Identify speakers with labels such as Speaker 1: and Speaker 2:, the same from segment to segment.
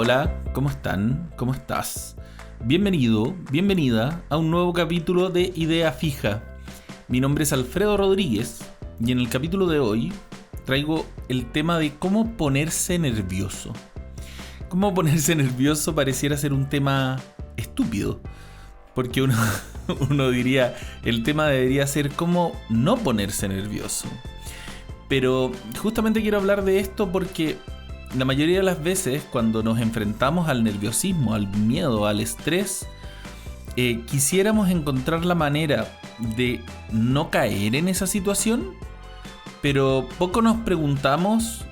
Speaker 1: Hola, ¿cómo están? ¿Cómo estás? Bienvenido, bienvenida a un nuevo capítulo de Idea Fija. Mi nombre es Alfredo Rodríguez y en el capítulo de hoy traigo el tema de cómo ponerse nervioso. Cómo ponerse nervioso pareciera ser un tema estúpido, porque uno diría, el tema debería ser cómo no ponerse nervioso. Pero justamente quiero hablar de esto porque la mayoría de las veces cuando nos enfrentamos al nerviosismo, al miedo, al estrés, quisiéramos encontrar la manera de no caer en esa situación, pero poco nos preguntamos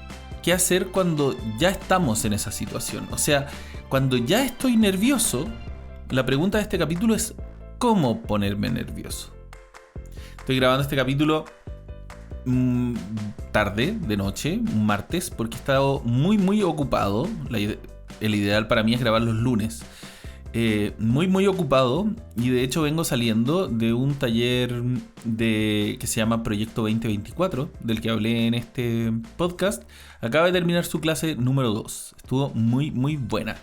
Speaker 1: qué hacer cuando ya estamos en esa situación. O sea, cuando ya estoy nervioso, la pregunta de este capítulo es ¿cómo ponerme nervioso? Estoy grabando este capítulo tarde, de noche, un martes, porque he estado muy ocupado. El ideal para mí es grabar los lunes. Muy ocupado, y de hecho vengo saliendo de un taller que se llama Proyecto 2024, del que hablé en este podcast. Acaba de terminar su clase número 2. Estuvo muy buena.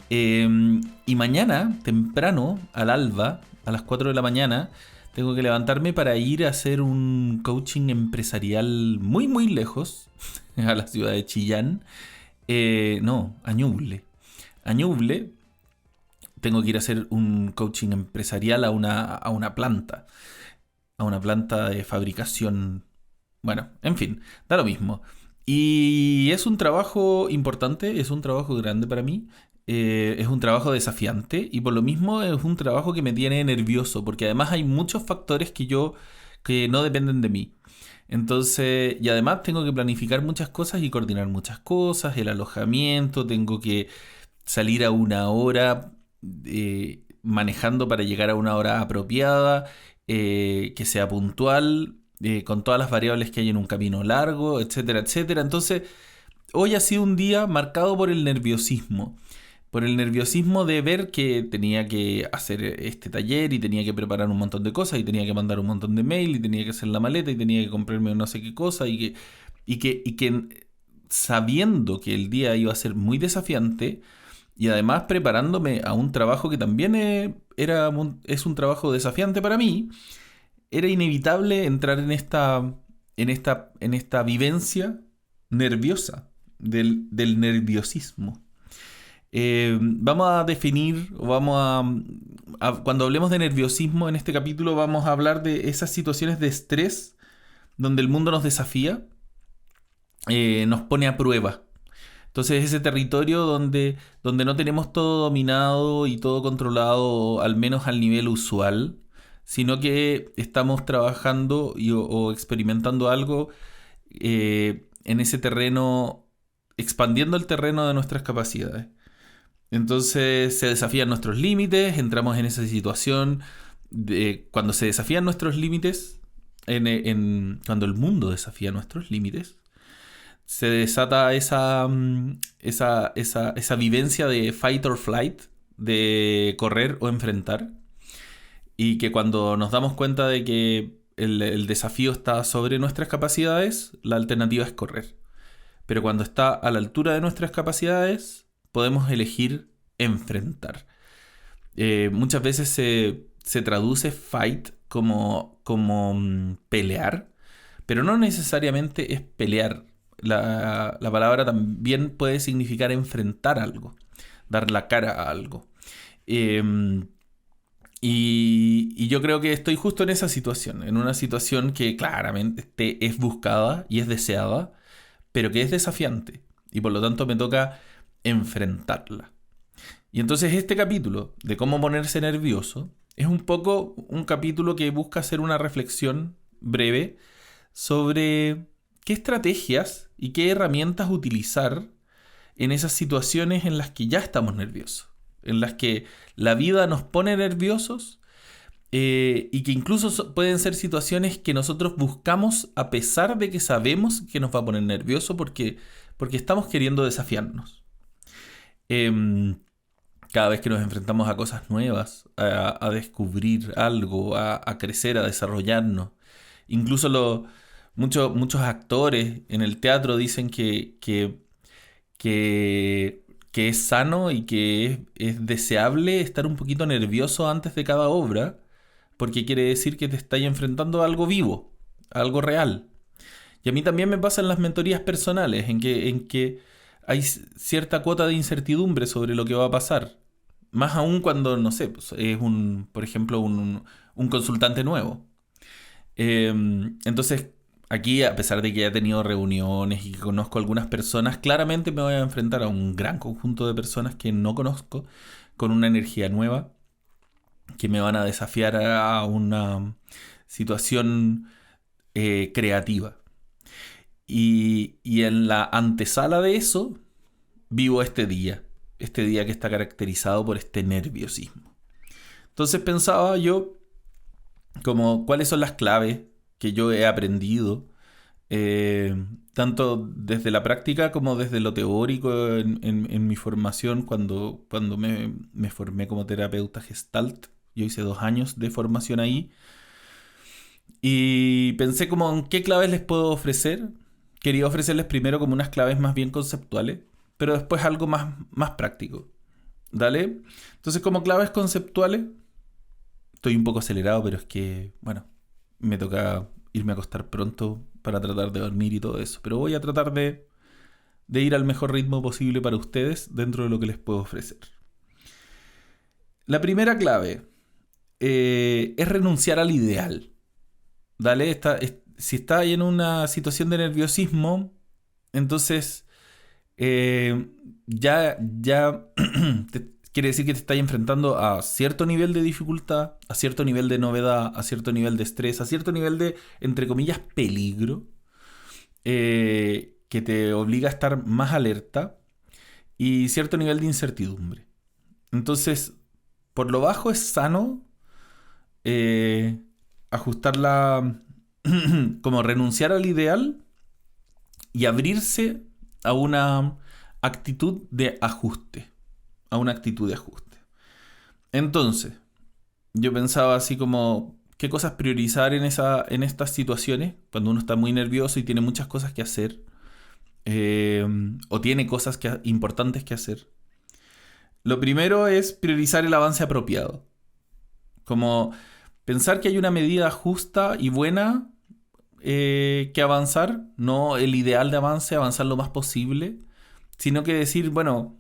Speaker 1: Y mañana, temprano, al alba, a las 4 de la mañana, tengo que levantarme para ir a hacer un coaching empresarial muy lejos, a la ciudad de Chillán. A Ñuble. A Ñuble tengo que ir a hacer un coaching empresarial a una planta. A una planta de fabricación. Bueno, en fin, da lo mismo. Y es un trabajo importante, es un trabajo grande para mí. Es un trabajo desafiante y por lo mismo es un trabajo que me tiene nervioso, porque además hay muchos factores que no dependen de mí. Entonces, y además tengo que planificar muchas cosas y coordinar muchas cosas, el alojamiento, tengo que salir a una hora manejando para llegar a una hora apropiada, que sea puntual, con todas las variables que hay en un camino largo, etcétera, etcétera. Entonces, hoy ha sido un día marcado por el nerviosismo. Por el nerviosismo de ver que tenía que hacer este taller y tenía que preparar un montón de cosas y tenía que mandar un montón de mail y tenía que hacer la maleta y tenía que comprarme no sé qué cosa y que sabiendo que el día iba a ser muy desafiante y además preparándome a un trabajo que también es un trabajo desafiante para mí, era inevitable entrar en esta vivencia nerviosa del nerviosismo. Vamos a definir, cuando hablemos de nerviosismo en este capítulo, vamos a hablar de esas situaciones de estrés donde el mundo nos desafía, nos pone a prueba. Entonces ese territorio donde no tenemos todo dominado y todo controlado, al menos al nivel usual, sino que estamos trabajando o experimentando algo en ese terreno, expandiendo el terreno de nuestras capacidades. Entonces se desafían nuestros límites, entramos en esa situación cuando se desafían nuestros límites, cuando el mundo desafía nuestros límites, se desata esa vivencia de fight or flight, de correr o enfrentar, y que cuando nos damos cuenta de que el desafío está sobre nuestras capacidades, la alternativa es correr. Pero cuando está a la altura de nuestras capacidades, podemos elegir enfrentar. Muchas veces se traduce fight como pelear, pero no necesariamente es pelear. La palabra también puede significar enfrentar algo, dar la cara a algo. Y yo creo que estoy justo en esa situación, en una situación que claramente es buscada y es deseada, pero que es desafiante, y por lo tanto me toca enfrentarla. Y entonces este capítulo de cómo ponerse nervioso es un poco un capítulo que busca hacer una reflexión breve sobre qué estrategias y qué herramientas utilizar en esas situaciones en las que ya estamos nerviosos, en las que la vida nos pone nerviosos, y que incluso pueden ser situaciones que nosotros buscamos a pesar de que sabemos que nos va a poner nervioso porque estamos queriendo desafiarnos. Cada vez que nos enfrentamos a cosas nuevas, a descubrir algo, a crecer, a desarrollarnos. Incluso muchos actores en el teatro dicen que que es sano y que es deseable estar un poquito nervioso antes de cada obra, porque quiere decir que te estás enfrentando a algo vivo, a algo real. Y a mí también me pasa en las mentorías personales, en que hay cierta cuota de incertidumbre sobre lo que va a pasar. Más aún cuando, no sé, pues, es por ejemplo, un consultante nuevo. Entonces, aquí, a pesar de que ya he tenido reuniones y que conozco algunas personas, claramente me voy a enfrentar a un gran conjunto de personas que no conozco, con una energía nueva, que me van a desafiar a una situación creativa. Y en la antesala de eso, vivo este día que está caracterizado por este nerviosismo. Entonces pensaba yo, como cuáles son las claves que yo he aprendido, tanto desde la práctica como desde lo teórico en mi formación, cuando me formé como terapeuta Gestalt. Yo hice 2 años de formación ahí. Y pensé como en qué claves les puedo ofrecer. Quería ofrecerles primero como unas claves más bien conceptuales, pero después algo más práctico. ¿Dale? Entonces, como claves conceptuales, estoy un poco acelerado, pero es que, bueno, me toca irme a acostar pronto para tratar de dormir y todo eso. Pero voy a tratar de ir al mejor ritmo posible para ustedes dentro de lo que les puedo ofrecer. La primera clave es renunciar al ideal. ¿Dale? Si está ahí en una situación de nerviosismo, entonces ya quiere decir que te estás enfrentando a cierto nivel de dificultad, a cierto nivel de novedad, a cierto nivel de estrés, a cierto nivel de, entre comillas, peligro, que te obliga a estar más alerta y cierto nivel de incertidumbre. Entonces, por lo bajo es sano eh, ajustarla, como renunciar al ideal y abrirse a una actitud de ajuste, a una actitud de ajuste. Entonces, yo pensaba así como, ¿qué cosas priorizar en estas situaciones? Cuando uno está muy nervioso y tiene muchas cosas que hacer, o tiene cosas importantes que hacer. Lo primero es priorizar el avance apropiado. Como pensar que hay una medida justa y buena que avanzar, no el ideal de avance, avanzar lo más posible, sino que decir, bueno,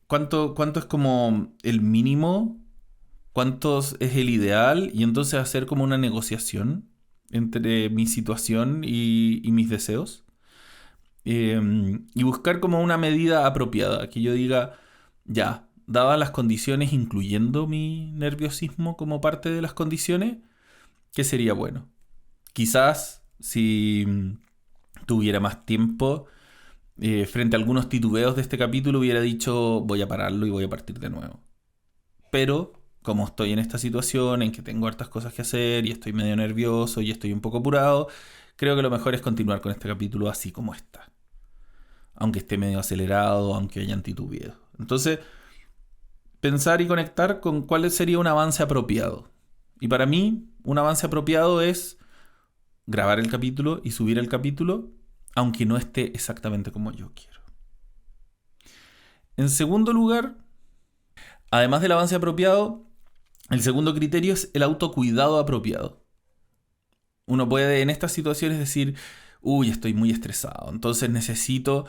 Speaker 1: cuánto es como el mínimo, cuánto es el ideal, y entonces hacer como una negociación entre mi situación y mis deseos. Y buscar como una medida apropiada, que yo diga, ya, dadas las condiciones, incluyendo mi nerviosismo como parte de las condiciones, ¿qué sería bueno? Quizás si tuviera más tiempo, frente a algunos titubeos de este capítulo, hubiera dicho voy a pararlo y voy a partir de nuevo. Pero como estoy en esta situación en que tengo hartas cosas que hacer y estoy medio nervioso y estoy un poco apurado, creo que lo mejor es continuar con este capítulo así como está. Aunque esté medio acelerado, aunque hayan titubeos. Entonces, pensar y conectar con cuál sería un avance apropiado. Y para mí, un avance apropiado es grabar el capítulo y subir el capítulo, aunque no esté exactamente como yo quiero. En segundo lugar, además del avance apropiado, el segundo criterio es el autocuidado apropiado. Uno puede en estas situaciones decir, uy, estoy muy estresado, entonces necesito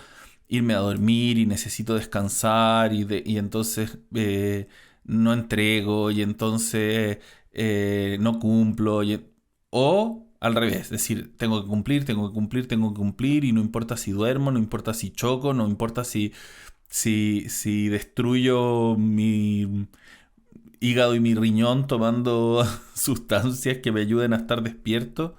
Speaker 1: irme a dormir y necesito descansar y entonces no entrego y entonces no cumplo. O al revés, es decir, tengo que cumplir, tengo que cumplir, tengo que cumplir y no importa si duermo, no importa si choco, no importa si destruyo mi hígado y mi riñón tomando sustancias que me ayuden a estar despierto.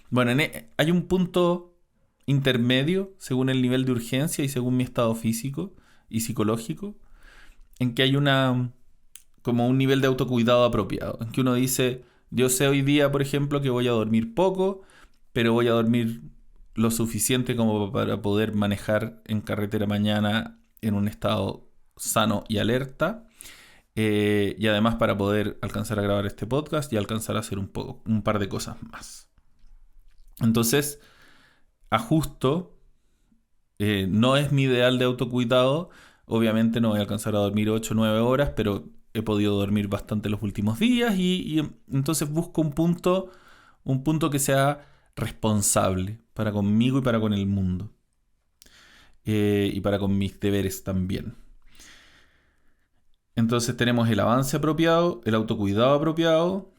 Speaker 1: Bueno, hay un punto intermedio según el nivel de urgencia y según mi estado físico y psicológico, en que hay como un nivel de autocuidado apropiado, en que uno dice, yo sé hoy día, por ejemplo, que voy a dormir poco, pero voy a dormir lo suficiente como para poder manejar en carretera mañana en un estado sano y alerta. Y además para poder alcanzar a grabar este podcast y alcanzar a hacer un par de cosas más. Entonces, ajusto, no es mi ideal de autocuidado, Obviamente no voy a alcanzar a dormir 8 o 9 horas, pero he podido dormir bastante los últimos días y entonces busco un punto que sea responsable para conmigo y para con el mundo. Y para con mis deberes también. Entonces tenemos el avance apropiado, el autocuidado apropiado,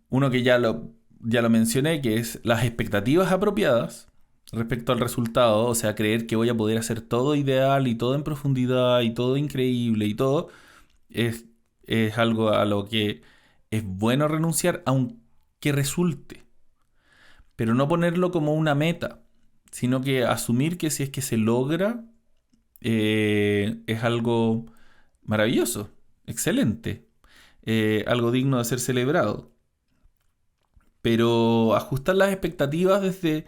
Speaker 1: uno que ya lo mencioné, que es las expectativas apropiadas respecto al resultado, o sea, creer que voy a poder hacer todo ideal y todo en profundidad y todo increíble y todo, es, es algo a lo que es bueno renunciar aunque resulte, pero no ponerlo como una meta, sino que asumir que si es que se logra, es algo maravilloso, excelente, algo digno de ser celebrado. Pero ajustar las expectativas desde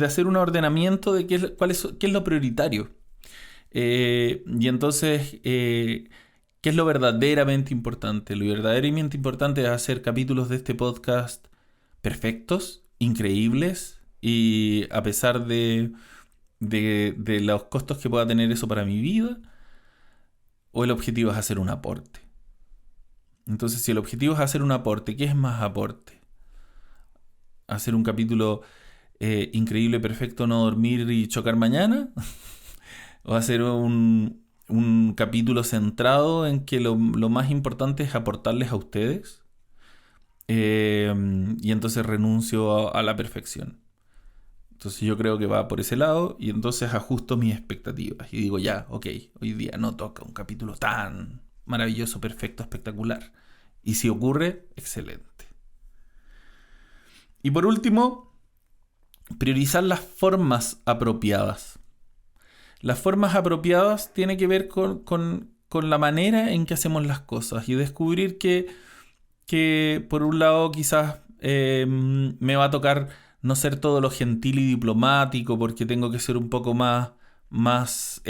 Speaker 1: hacer un ordenamiento de qué es lo prioritario. Y entonces, ¿qué es lo verdaderamente importante? Lo verdaderamente importante es hacer capítulos de este podcast perfectos, increíbles, y a pesar de los costos que pueda tener eso para mi vida, o el objetivo es hacer un aporte. Entonces, si el objetivo es hacer un aporte, ¿qué es más aporte? ¿Hacer un capítulo increíble, perfecto, no dormir y chocar mañana? ¿O hacer un capítulo centrado en que lo más importante es aportarles a ustedes? Y entonces renuncio a la perfección. Entonces yo creo que va por ese lado y entonces ajusto mis expectativas y digo ya, ok, hoy día no toca un capítulo tan maravilloso, perfecto, espectacular. Y si ocurre, excelente. Y por último, priorizar las formas apropiadas. Las formas apropiadas tienen que ver con la manera en que hacemos las cosas y descubrir que por un lado quizás me va a tocar no ser todo lo gentil y diplomático porque tengo que ser un poco más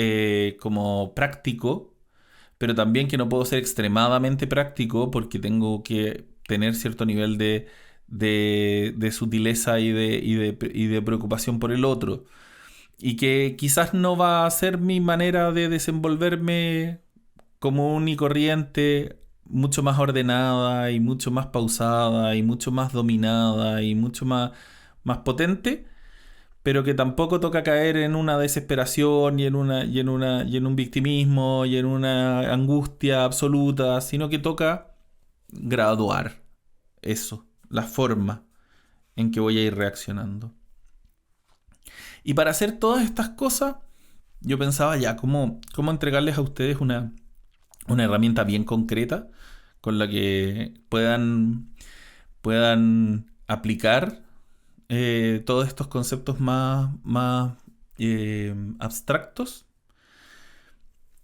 Speaker 1: como práctico, pero también que no puedo ser extremadamente práctico porque tengo que tener cierto nivel de sutileza y de preocupación por el otro. Y que quizás no va a ser mi manera de desenvolverme común y corriente, mucho más ordenada y mucho más pausada y mucho más dominada y mucho más potente, pero que tampoco toca caer en una desesperación y en un victimismo y en una angustia absoluta, sino que toca graduar eso, la forma en que voy a ir reaccionando. Y para hacer todas estas cosas, yo pensaba ya cómo entregarles a ustedes una herramienta bien concreta con la que puedan aplicar todos estos conceptos más abstractos.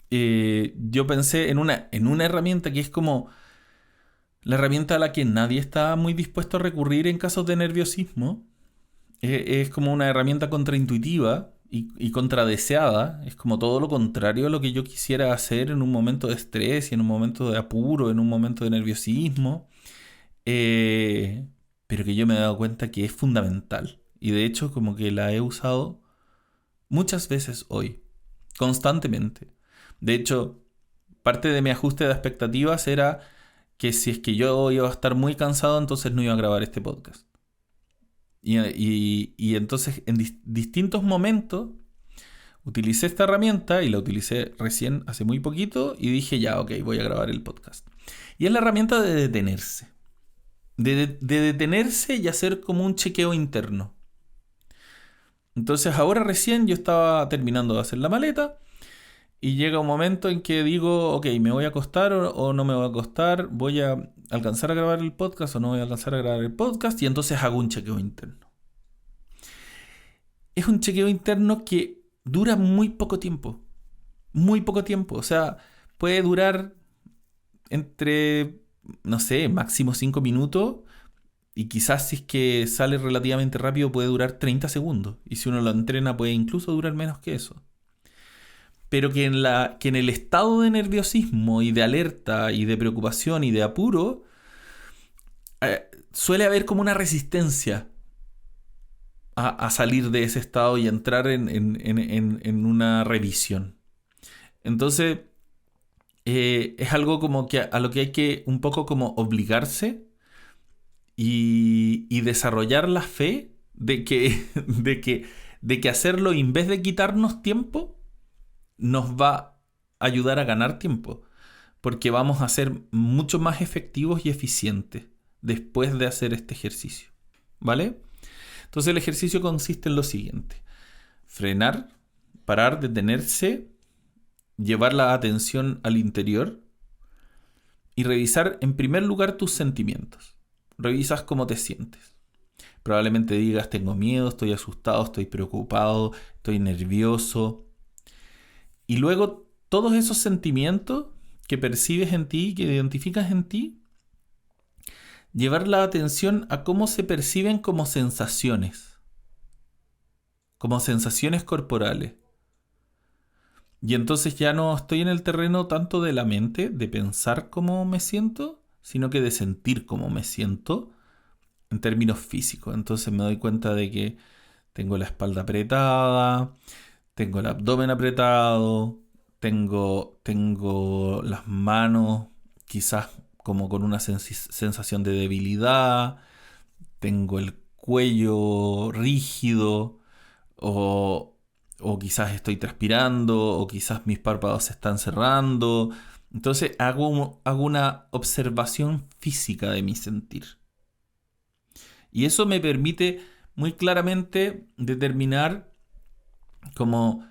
Speaker 1: Yo pensé en una herramienta que es como la herramienta a la que nadie está muy dispuesto a recurrir en casos de nerviosismo. Es como una herramienta contraintuitiva y contradeseada. Es como todo lo contrario a lo que yo quisiera hacer en un momento de estrés y en un momento de apuro, en un momento de nerviosismo. Pero que yo me he dado cuenta que es fundamental. Y de hecho como que la he usado muchas veces hoy, constantemente. De hecho, parte de mi ajuste de expectativas era que si es que yo iba a estar muy cansado, entonces no iba a grabar este podcast. Y entonces en distintos momentos utilicé esta herramienta y la utilicé recién hace muy poquito y dije ya, ok, voy a grabar el podcast. Y es la herramienta de detenerse. De detenerse y hacer como un chequeo interno. Entonces ahora recién yo estaba terminando de hacer la maleta y llega un momento en que digo, ok, ¿me voy a acostar o no me voy a acostar? ¿Voy a alcanzar a grabar el podcast o no voy a alcanzar a grabar el podcast? Y entonces hago un chequeo interno. Es un chequeo interno que dura muy poco tiempo. Muy poco tiempo. O sea, puede durar entre, no sé, máximo 5 minutos. Y quizás si es que sale relativamente rápido puede durar 30 segundos. Y si uno lo entrena puede incluso durar menos que eso. Pero que en el estado de nerviosismo y de alerta y de preocupación y de apuro, suele haber como una resistencia a salir de ese estado y entrar en una revisión. Entonces, es algo como que a lo que hay que un poco como obligarse y desarrollar la fe de que, de que hacerlo en vez de quitarnos tiempo, nos va a ayudar a ganar tiempo. Porque vamos a ser mucho más efectivos y eficientes después de hacer este ejercicio. ¿Vale? Entonces el ejercicio consiste en lo siguiente. Frenar, parar, detenerse, llevar la atención al interior y revisar en primer lugar tus sentimientos. Revisas cómo te sientes. Probablemente digas, tengo miedo, estoy asustado, estoy preocupado, estoy nervioso. Y luego todos esos sentimientos que percibes en ti, que identificas en ti, llevar la atención a cómo se perciben como sensaciones corporales. Y entonces ya no estoy en el terreno tanto de la mente, de pensar cómo me siento, sino que de sentir cómo me siento en términos físicos. Entonces me doy cuenta de que tengo la espalda apretada, tengo el abdomen apretado, tengo las manos quizás como con una sensación de debilidad, tengo el cuello rígido o quizás estoy transpirando o quizás mis párpados se están cerrando. Entonces hago una observación física de mi sentir. Y eso me permite muy claramente determinar como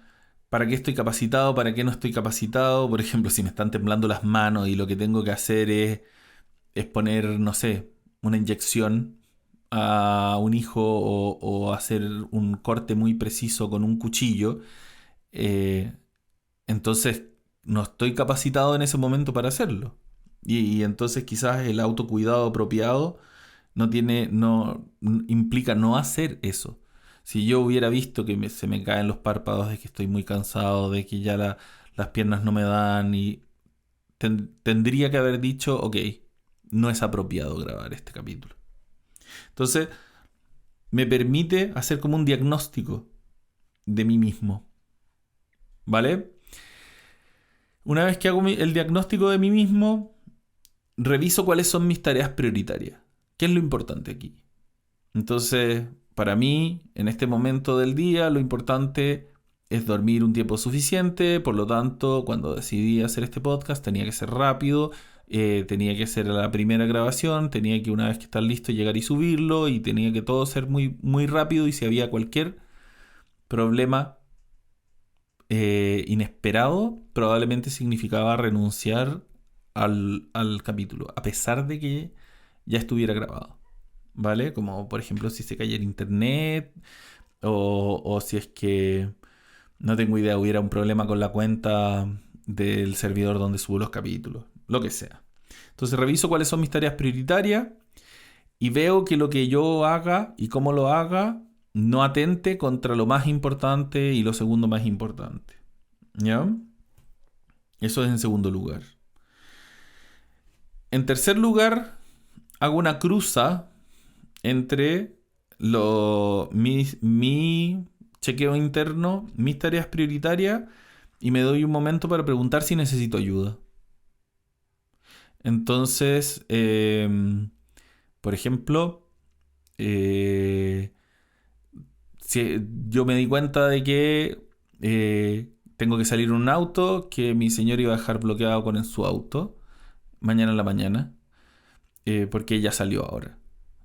Speaker 1: para qué estoy capacitado, para qué no estoy capacitado. Por ejemplo, si me están temblando las manos y lo que tengo que hacer es poner, no sé, una inyección a un hijo o hacer un corte muy preciso con un cuchillo, entonces no estoy capacitado en ese momento para hacerlo. Y entonces quizás el autocuidado apropiado no implica no hacer eso. Si yo hubiera visto que se me caen los párpados, de que estoy muy cansado, de que ya las piernas no me dan, y tendría que haber dicho, ok, no es apropiado grabar este capítulo. Entonces, me permite hacer como un diagnóstico de mí mismo. ¿Vale? Una vez que hago el diagnóstico de mí mismo, reviso cuáles son mis tareas prioritarias. ¿Qué es lo importante aquí? Entonces, para mí, en este momento del día, lo importante es dormir un tiempo suficiente. Por lo tanto, cuando decidí hacer este podcast, tenía que ser rápido. Tenía que ser la primera grabación. Tenía que, una vez que estar listo, llegar y subirlo. Y tenía que todo ser muy, muy rápido. Y si había cualquier problema inesperado, probablemente significaba renunciar al capítulo, a pesar de que ya estuviera grabado. ¿Vale? Como por ejemplo si se cayera internet o si es que, no tengo idea, hubiera un problema con la cuenta del servidor donde subo los capítulos, lo que sea. Entonces reviso cuáles son mis tareas prioritarias y veo que lo que yo haga y cómo lo haga no atente contra lo más importante y lo segundo más importante. ¿Ya? Eso es en segundo lugar. En tercer lugar, hago una cruza entre mi chequeo interno, mis tareas prioritarias, y me doy un momento para preguntar si necesito ayuda. Entonces, por ejemplo, si yo me di cuenta de que tengo que salir en un auto, que mi señor iba a dejar bloqueado con su auto mañana en la mañana, porque ella salió ahora.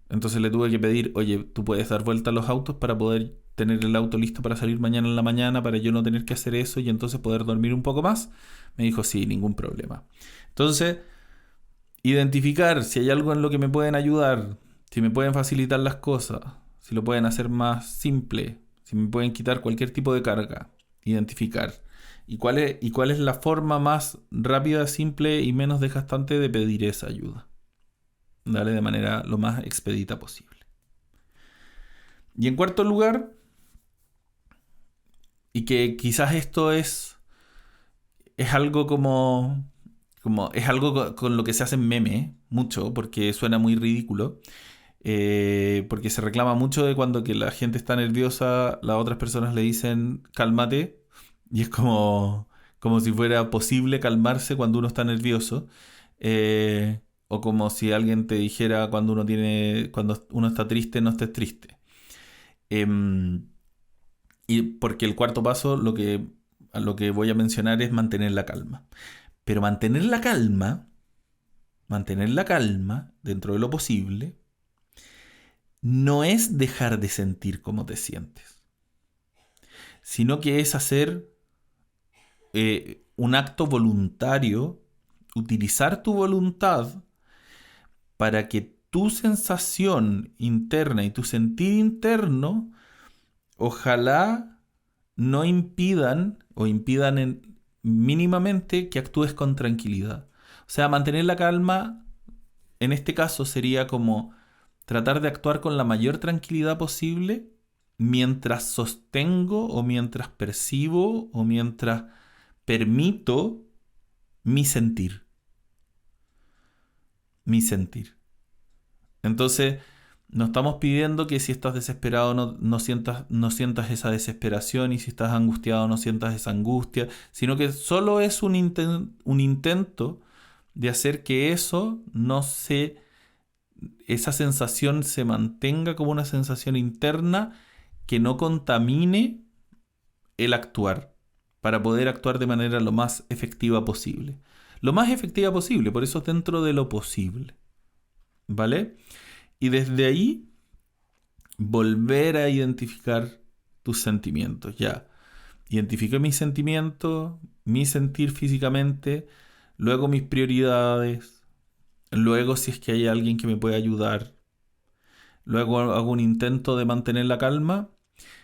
Speaker 1: Entonces le tuve que pedir, oye, ¿tú puedes dar vuelta a los autos para poder tener el auto listo para salir mañana en la mañana, para yo no tener que hacer eso y entonces poder dormir un poco más? Me dijo, sí, ningún problema. Entonces, identificar si hay algo en lo que me pueden ayudar, si me pueden facilitar las cosas, si lo pueden hacer más simple, si me pueden quitar cualquier tipo de carga. Identificar. ¿Y cuál es la forma más rápida, simple y menos desgastante de pedir esa ayuda? Dale de manera lo más expedita posible. Y en cuarto lugar, y que quizás esto es algo es algo con lo que se hacen meme mucho, porque suena muy ridículo, porque se reclama mucho de cuando que la gente está nerviosa, las otras personas le dicen cálmate, y es como como si fuera posible calmarse cuando uno está nervioso, o como si alguien te dijera cuando uno está triste, no estés triste. Em, y porque el cuarto paso, a lo que voy a mencionar es mantener la calma. Pero mantener la calma dentro de lo posible, no es dejar de sentir cómo te sientes, sino que es hacer un acto voluntario, utilizar tu voluntad para que tu sensación interna y tu sentir interno ojalá no impidan o impidan mínimamente que actúes con tranquilidad. O sea, mantener la calma en este caso sería como tratar de actuar con la mayor tranquilidad posible mientras sostengo o mientras percibo o mientras permito mi sentir. Mi sentir. Entonces, no estamos pidiendo que si estás desesperado no sientas esa desesperación y si estás angustiado no sientas esa angustia, sino que solo es un intento de hacer que esa sensación se mantenga como una sensación interna que no contamine el actuar, para poder actuar de manera lo más efectiva posible. Lo más efectiva posible, por eso es dentro de lo posible. ¿Vale? Y desde ahí, volver a identificar tus sentimientos. Ya, identifiqué mis sentimientos, mi sentir físicamente, luego mis prioridades, luego si es que hay alguien que me puede ayudar, luego hago un intento de mantener la calma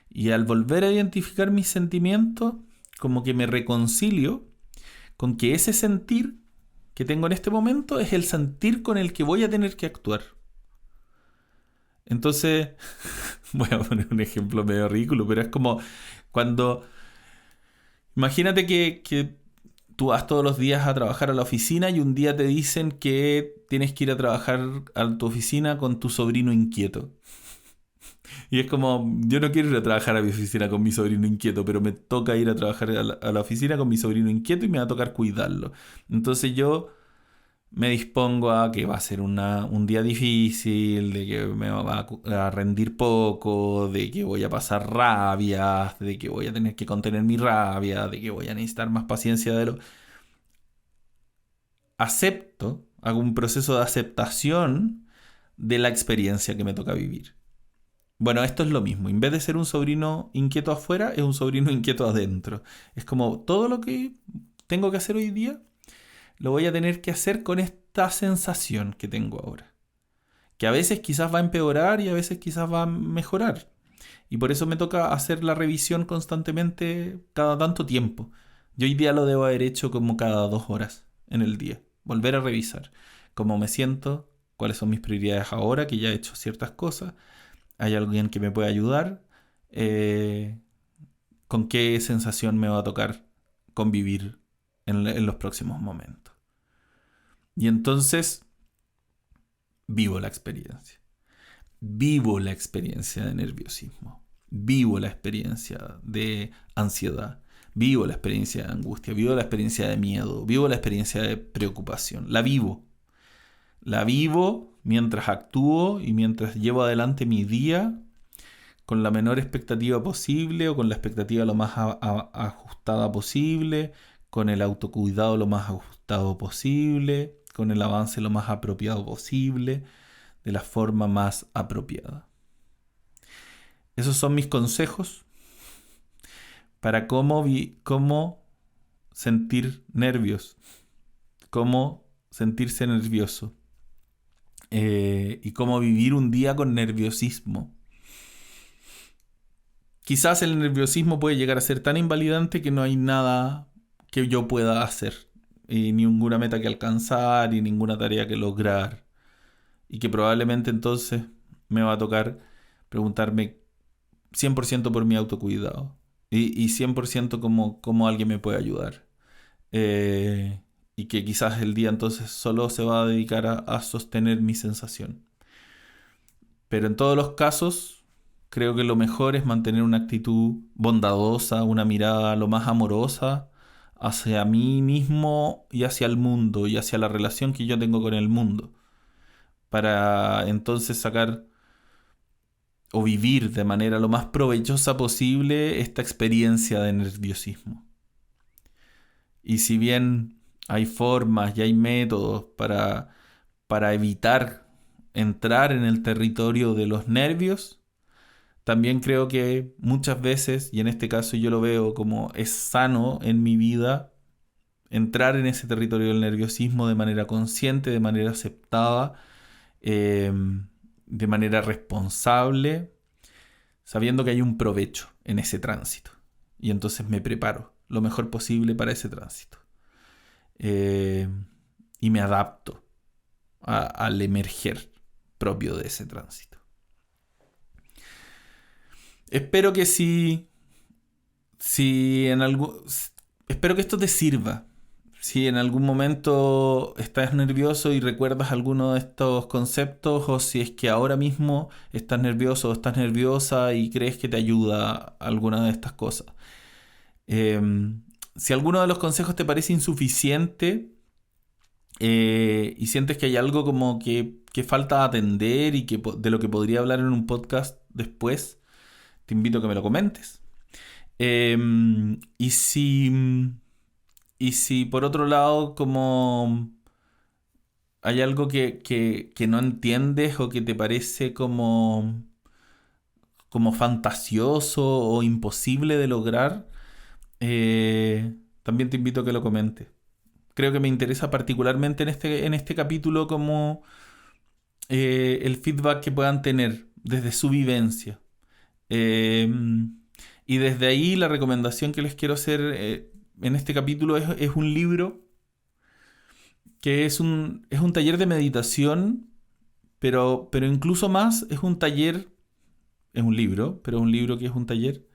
Speaker 1: y al volver a identificar mis sentimientos, como que me reconcilio con que ese sentir que tengo en este momento es el sentir con el que voy a tener que actuar. Entonces, voy a poner un ejemplo medio ridículo, pero es como cuando, imagínate que tú vas todos los días a trabajar a la oficina y un día te dicen que tienes que ir a trabajar a tu oficina con tu sobrino inquieto. Y es como, yo no quiero ir a trabajar a mi oficina con mi sobrino inquieto, pero me toca ir a trabajar a la oficina con mi sobrino inquieto y me va a tocar cuidarlo. Entonces yo me dispongo a que va a ser un día difícil, de que me va a rendir poco, de que voy a pasar rabias, de que voy a tener que contener mi rabia, de que voy a necesitar más paciencia de lo... Acepto, hago un proceso de aceptación de la experiencia que me toca vivir. Bueno, esto es lo mismo. En vez de ser un sobrino inquieto afuera, es un sobrino inquieto adentro. Es como todo lo que tengo que hacer hoy día, lo voy a tener que hacer con esta sensación que tengo ahora. Que a veces quizás va a empeorar y a veces quizás va a mejorar. Y por eso me toca hacer la revisión constantemente cada tanto tiempo. Yo hoy día lo debo haber hecho como cada 2 horas en el día. Volver a revisar cómo me siento, cuáles son mis prioridades ahora, que ya he hecho ciertas cosas. ¿Hay alguien que me pueda ayudar? ¿Con qué sensación me va a tocar convivir en los próximos momentos? Y entonces vivo la experiencia. Vivo la experiencia de nerviosismo. Vivo la experiencia de ansiedad. Vivo la experiencia de angustia. Vivo la experiencia de miedo. Vivo la experiencia de preocupación. La vivo. La vivo mientras actúo y mientras llevo adelante mi día con la menor expectativa posible o con la expectativa lo más ajustada posible, con el autocuidado lo más ajustado posible, con el avance lo más apropiado posible, de la forma más apropiada. Esos son mis consejos para cómo sentir nervios, cómo sentirse nervioso y cómo vivir un día con nerviosismo. Quizás el nerviosismo puede llegar a ser tan invalidante que no hay nada que yo pueda hacer, y ninguna meta que alcanzar y ninguna tarea que lograr, y que probablemente entonces me va a tocar preguntarme 100% por mi autocuidado y 100% cómo alguien me puede ayudar. Y que quizás el día entonces solo se va a dedicar a sostener mi sensación. Pero en todos los casos, creo que lo mejor es mantener una actitud bondadosa, una mirada lo más amorosa hacia mí mismo y hacia el mundo y hacia la relación que yo tengo con el mundo, para entonces sacar o vivir de manera lo más provechosa posible esta experiencia de nerviosismo. Y si bien hay formas y hay métodos para evitar entrar en el territorio de los nervios, también creo que muchas veces, y en este caso yo lo veo como es sano en mi vida, entrar en ese territorio del nerviosismo de manera consciente, de manera aceptada, de manera responsable, sabiendo que hay un provecho en ese tránsito. Y entonces me preparo lo mejor posible para ese tránsito. Y me adapto al emerger propio de ese tránsito. Espero que espero que esto te sirva. Si en algún momento estás nervioso y recuerdas alguno de estos conceptos, o si es que ahora mismo estás nervioso o estás nerviosa y crees que te ayuda alguna de estas cosas. Si alguno de los consejos te parece insuficiente y sientes que hay algo como que falta atender y de lo que podría hablar en un podcast después, te invito a que me lo comentes. Y si por otro lado como hay algo que no entiendes o que te parece como fantasioso o imposible de lograr, también te invito a que lo comentes. Creo que me interesa particularmente en este capítulo como el feedback que puedan tener desde su vivencia. Y desde ahí la recomendación que les quiero hacer en este capítulo es un libro que es un taller de meditación, pero incluso más es un taller, es un libro, pero es un libro que es un taller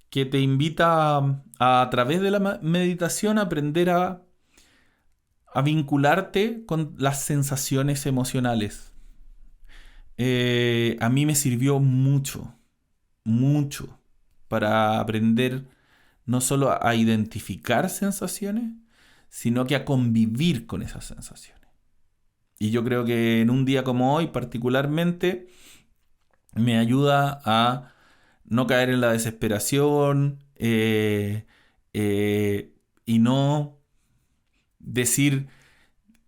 Speaker 1: que te invita a través de la meditación a aprender a vincularte con las sensaciones emocionales. A mí me sirvió mucho para aprender no solo a identificar sensaciones, sino que a convivir con esas sensaciones. Y yo creo que en un día como hoy particularmente me ayuda a no caer en la desesperación y no decir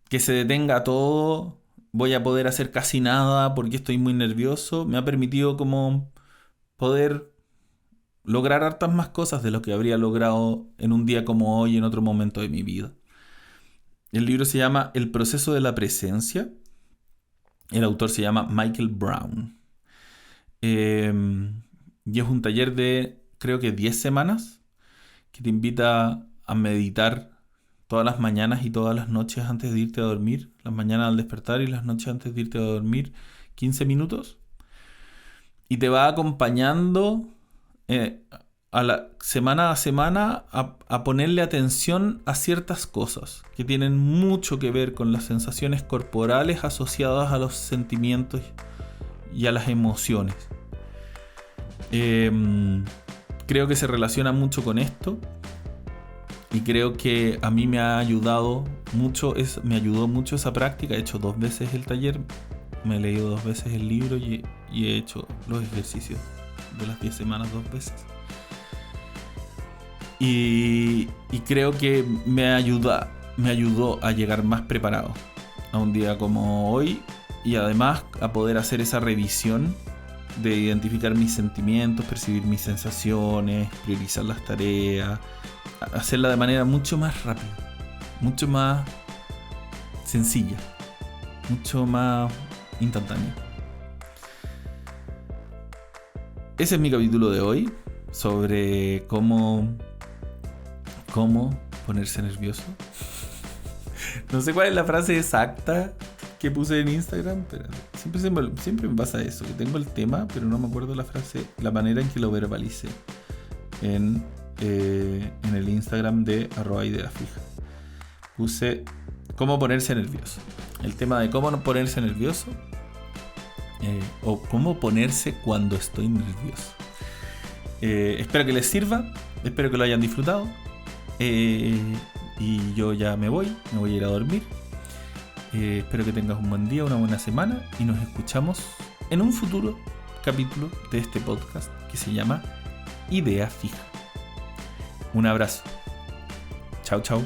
Speaker 1: que se detenga todo, voy a poder hacer casi nada porque estoy muy nervioso. Me ha permitido como poder lograr hartas más cosas de lo que habría logrado en un día como hoy en otro momento de mi vida. El libro se llama El proceso de la presencia. El autor se llama Michael Brown. Y es un taller de creo que 10 semanas que te invita a meditar todas las mañanas y todas las noches antes de irte a dormir. Las mañanas al despertar y las noches antes de irte a dormir. 15 minutos. Y te va acompañando a semana a ponerle atención a ciertas cosas que tienen mucho que ver con las sensaciones corporales asociadas a los sentimientos y a las emociones. Creo que se relaciona mucho con esto y creo que a mí me ha ayudado mucho, me ayudó mucho esa práctica. He hecho 2 veces el taller, me he leído 2 veces el libro y he hecho los ejercicios de las 10 semanas 2 veces. Y creo que me ayudó a llegar más preparado a un día como hoy y además a poder hacer esa revisión de identificar mis sentimientos, percibir mis sensaciones, priorizar las tareas, hacerla de manera mucho más rápida, mucho más sencilla, mucho más instantánea. Ese es mi capítulo de hoy sobre cómo ponerse nervioso. No sé cuál es la frase exacta que puse en Instagram, pero siempre me pasa eso, que tengo el tema, pero no me acuerdo la frase, la manera en que lo verbalicé en el Instagram de @ideafija. Puse cómo ponerse nervioso. El tema de cómo no ponerse nervioso o cómo ponerse cuando estoy nervioso. Espero que les sirva, espero que lo hayan disfrutado. Y yo ya me voy a ir a dormir. Espero que tengas un buen día, una buena semana y nos escuchamos en un futuro capítulo de este podcast que se llama Idea Fija. Un abrazo. Chao, chao.